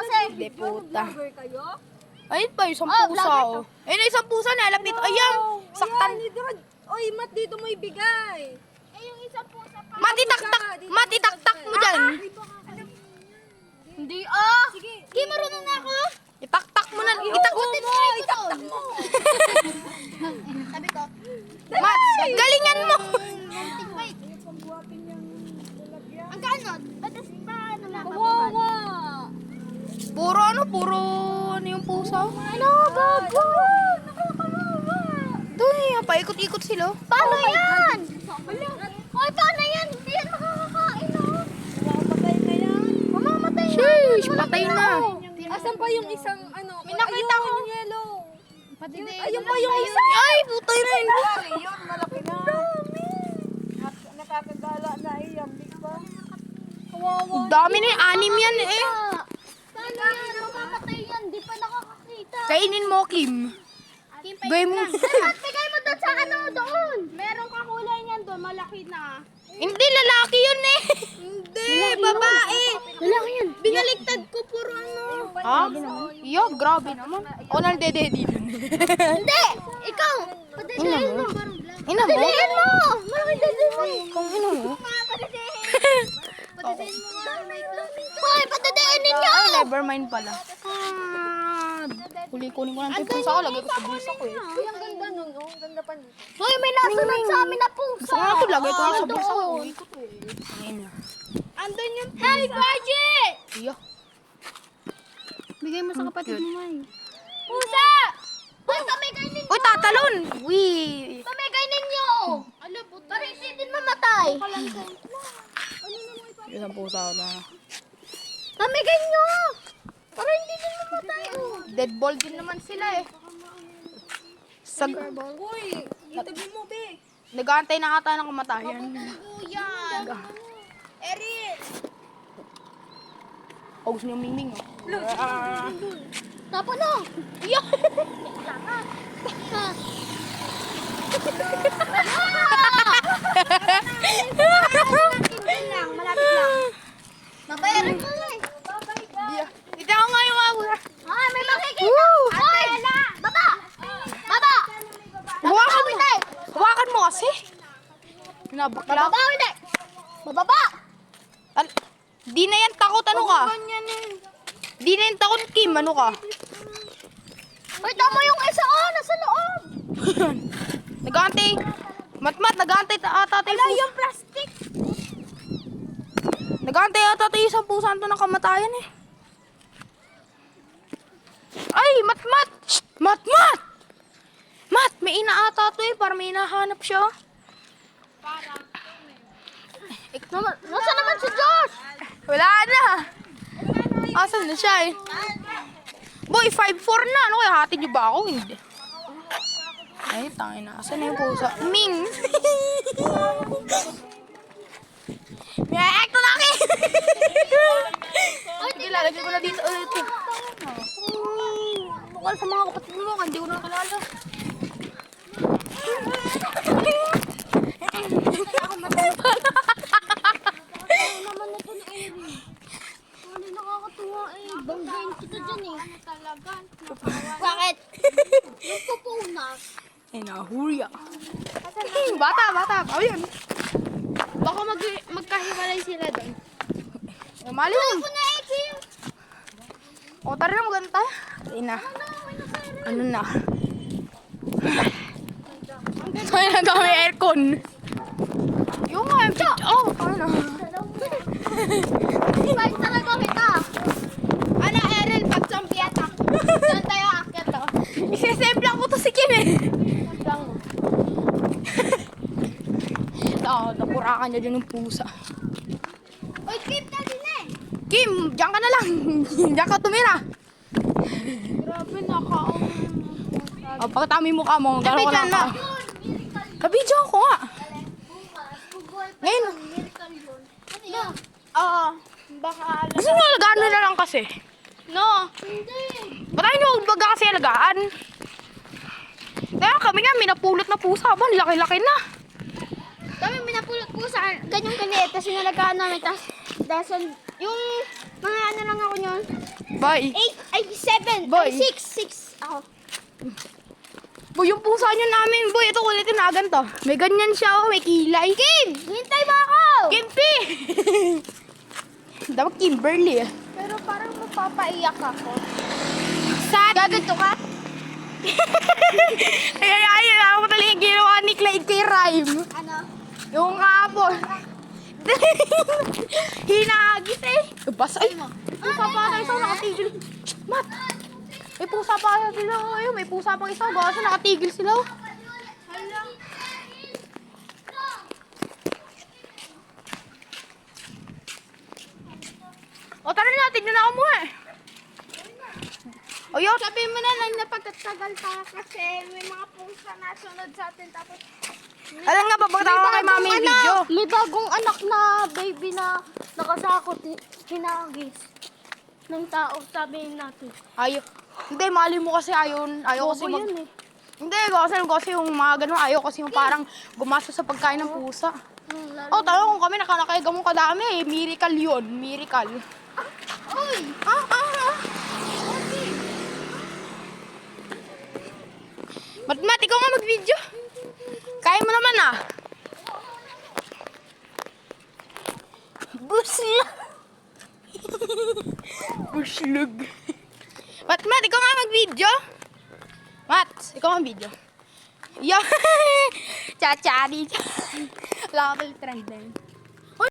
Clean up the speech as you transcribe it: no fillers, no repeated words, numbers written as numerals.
kasi. Hindi puta. Vlogger kayo? Ayun pa, isang pusa vlogger oh. Ayun, isang pusa na, lapit. Ayan, saktan. Oy, Mat, dito mo ibigay. Eh, yung isang pusa pa. Matitaktak mo dyan. Hindi ah. Sige. Di marunong na ako. Itaktak mo na, Itaktak mo. Sabi ko. Mat, galingan mo. Wait. Ang kanot. Batas pa. Ano na? Kawawa. Puro ano yung pusa? Ano? Bago. Nakakawawa. Doon eh, paikot-ikot sila. Paano yan? Hoy, paano yan? Hindi yan makakakain, oh. Mamamatay na yan. Mamamatay na. Sheesh, patay na. Asan pa yung isang ano? May nakita ko. Yung yellow. Ayun pa yung isa. Ay, putay na yun. Yun, malaki na. Nakakagala na iyan, di ba? Kawawa. Ang dami na yung anim yan eh. Paano yan? Mamamatay yan. Di pa nakakakita. Kainin mo, Kim. Gawin mo. At bigay mo doon sa ano doon. Meron ka kulay niyan doon. Malaki na. Hindi, lalaki yun eh. Hindi, babae. Lalaki yan. Binaliktad ko puro ano. Ha? Iyo, grabe naman. O, nandededi dun. Hindi! Ikaw! Padadiin mo. Ina mo? Padadiin mo! Malaki dadin mo. Kung ina mo? Padadiin. Padadiin mo nga. Hoy, padadiin ninyo! Ay, never mind pala. Kunin ko ng tipon sa lagay ko sa bulsa ko eh. Uy, ang ganda nun, oh. Ang ganda pa nito. Hoy, may nasunod sa amin na pusa. Gusto ko nga ito, lagay ko nga sa bulsa ko. Doon. Uwi ko to eh. Ayun na. Andun yung pusa. Hey, Budget! Iyo. Bigay mo sa kapatid mo, May. Pusa! Hoy, tamigay ninyo! Uy, tatalon! Uy! Tamigay ninyo! Ano po? Para hindi din mamatay. Yun ang pusa ko na. Tamigay nyo! Para hindi din mamatay. Oh. Dead ball din naman sila eh. Sag Uy, itabi mo, be. Nag-aantay na ata ng kamatayan. Kuyan! Erin! Oh, gusto niyo mingming oh. Tapo na! Iyo! Malapit lang. Babayaran ko na eh. Iyo. Ito ako nga yung mga. Ay, may makikita! Hoy! Baba! Baba! Hawakan mo! Hawakan mo kasi! Nabakla. Baba o hindi? Bababa! Di na yan takot, ano ka? Di na yan takot, Kim, ano ka? Uy, tama yung isa oh! Nasa loob! Nag-aantay. Matmat, nag-aantay ata tayo. Wala yung plastic! Nag-aantay ata tayo isang pusa to ng kamatayan eh. Ay, Matmat! Shh! Matmat! Mat, may ina ata to eh. Para may hinahanap siya. Nasa naman si Josh? Wala na. Asan na siya eh? Boy, 5'4 na. Ano kaya hatid niyo ba ako? Hindi. Ay, tangin na. Asan na yung pusa? Ming! May act na laki! Ay, lalagay ko na dito ulit eh. Bukal sa mga kapatid mo, hindi ko na nakalala. Naman na ito na Erin. Wala nakakatuwa eh. Banggain kita dyan eh. Ano talaga? Bakit? Yung pupuna. Ay, nahurya. Bata. Ayun. Baka magkahiwalay sila doon. Mali mo. Ako na eh, Kim. O, tara na maganda. Ayun na. Ano na? Ay, na daw may aircon. Yung nga, oh, ano? Kahit talaga kita. Ano, Erin, pag-champion ka. Saan tayo aakyat to? Isesemplang ko to si Kim eh. Napurakan niya dyan ng pusa. Uy, Kim, dali na eh. Kim, diyan ka na lang. Diyan ka tumira. Grabe, nakaon. O, pakita mo yung mukha mo. Gano'n ko Kabidyan na. mo. Kabidyan ko nga. Ngayon. Ano? Oo. Baka alam. Gusto nyo alagaan nyo na lang kasi. No. Hindi. Ba't tayo nyo baga kasi alagaan? Kaya kami nga, minapulot na pusa ba? Laki-laki na. Kami minapulot po sa ganyang kaliit. Tapos nalagaan namin. Tapos yung mga ano lang ako yun. Boy. 8, ay 7, Boy. ay 6 ako. Boy, yung pusa nyo namin, boy. Ito, kulitin na ganito. May ganyan siya, oh. May kilay. Kim, hintay mo ako! Kimpi! Dapat Kimberly. Pero parang mapapaiyak ako. Sad. Gaganto ka? Ay, ako talaga yung ginawa ni Clyde kay Rhyme. Ano? Yung kapon. Hinagis eh. Bas, ay. Pusa pa tayo isa, nakatigil. Mat. May pusa pa sila. Ayun, may pusa pang isa. Gasa, nakatigil sila. O, tara na, tignan na ako muna eh. Ayun. Sabihin mo na lang na pagkatagal pa kasi may mga pusa na sunod sa atin tapos Alam nga, babagta ko kay mami yung video. May bagong anak na baby na nakasakot, hinagis ng tao, sabihin natin. Ayaw. Hindi, mali mo kasi ayaw kasi Bobo yun eh. Hindi, kasi yung mga ganun, ayaw kasi yung parang gumasa sa pagkain ng pusa. Lalo- Oh, talo kung kami nakanakaiga mo kadami eh. Miracle yun, miracle. Uy! Mat, ikaw nga mag-video. Kaya mo naman ah. Busla. Buslug. Mat, ikaw nga mag-video. Mat, ikaw nga video. Yo. Cha-cha-di. Wala ka pala trend na yun.